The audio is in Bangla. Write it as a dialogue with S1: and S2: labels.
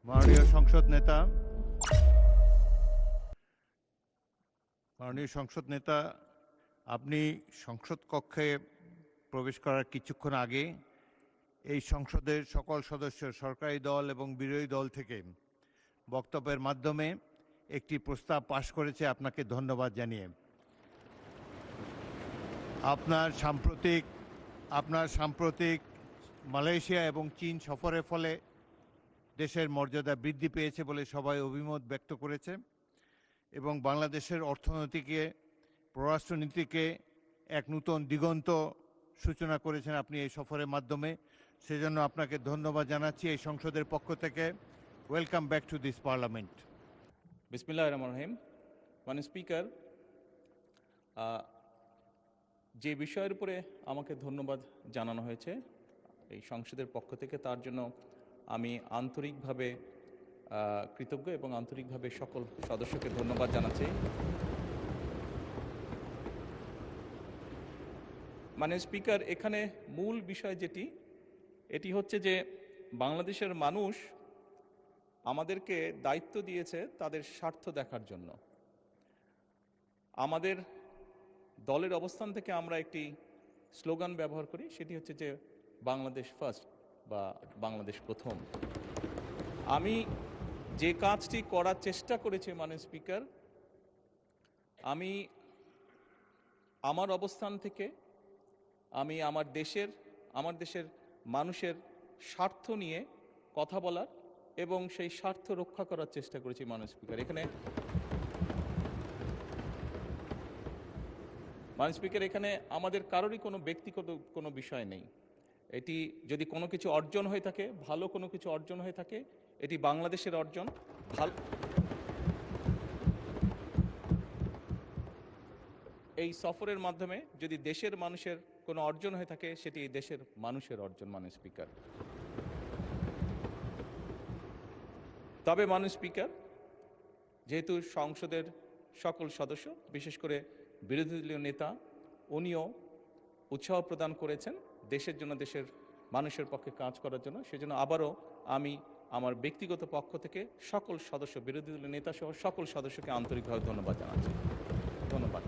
S1: মাননীয় সংসদ নেতা, আপনি সংসদ কক্ষে প্রবেশ করার কিছুক্ষণ আগে এই সংসদের সকল সদস্য, সরকারি দল এবং বিরোধী দল থেকে বক্তব্যের মাধ্যমে একটি প্রস্তাব পাশ করেছে। আপনাকে ধন্যবাদ জানিয়ে আপনার সাম্প্রতিক মালয়েশিয়া এবং চীন সফরের ফলে দেশের মর্যাদা বৃদ্ধি পেয়েছে বলে সবাই অভিমত ব্যক্ত করেছে এবং বাংলাদেশের অর্থনীতিকে, পররাষ্ট্রনীতিকে এক নূতন দিগন্ত সূচনা করেছেন আপনি এই সফরের মাধ্যমে। সেজন্য আপনাকে ধন্যবাদ জানাচ্ছি এই সংসদের পক্ষ থেকে। Welcome back to this parliament.
S2: বিসমিল্লাহির রহমানির রহিম। মাননীয় স্পিকার, যে বিষয়ের উপরে আমাকে ধন্যবাদ জানানো হয়েছে এই সংসদের পক্ষ থেকে, তার জন্য আমি আন্তরিকভাবে কৃতজ্ঞ এবং আন্তরিকভাবে সকল সদস্যকে ধন্যবাদ জানাচ্ছি। মাননীয় স্পিকার, এখানে মূল বিষয় এটি হচ্ছে যে বাংলাদেশের মানুষ আমাদেরকে দায়িত্ব দিয়েছে তাদের স্বার্থ দেখার জন্য। আমাদের দলের অবস্থান থেকে আমরা একটি স্লোগান ব্যবহার করি, সেটি হচ্ছে যে বাংলাদেশ ফার্স্ট বা বাংলাদেশ প্রথম। আমি যে কাজটি করার চেষ্টা করেছি মাননীয় স্পিকার, আমি আমার অবস্থান থেকে আমি আমার দেশের মানুষের স্বার্থ নিয়ে কথা বলার এবং সেই স্বার্থ রক্ষা করার চেষ্টা করেছি মাননীয় স্পিকার। মাননীয় স্পিকার, এখানে আমাদের কারোরই কোনো ব্যক্তিগত কোনো বিষয় নেই। এটি যদি কোনো কিছু অর্জন হয়ে থাকে, ভালো কোনো কিছু অর্জন হয়ে থাকে, এটি বাংলাদেশের অর্জন। এই সফরের মাধ্যমে যদি দেশের মানুষের কোনো অর্জন হয়ে থাকে, সেটি দেশের মানুষের অর্জন মাননীয় স্পিকার। তবে মাননীয় স্পিকার, যেহেতু সংসদের সকল সদস্য, বিশেষ করে বিরোধী দলীয় নেতা, উনিও উৎসাহ প্রদান করেছেন দেশের জন্য, দেশের মানুষের পক্ষে কাজ করার জন্য, সেজন্য আবারও আমি আমার ব্যক্তিগত পক্ষ থেকে সকল সদস্য, বিরোধী দলীয় নেতা সহ সকল সদস্যকে আন্তরিকভাবে ধন্যবাদ জানাচ্ছি। ধন্যবাদ।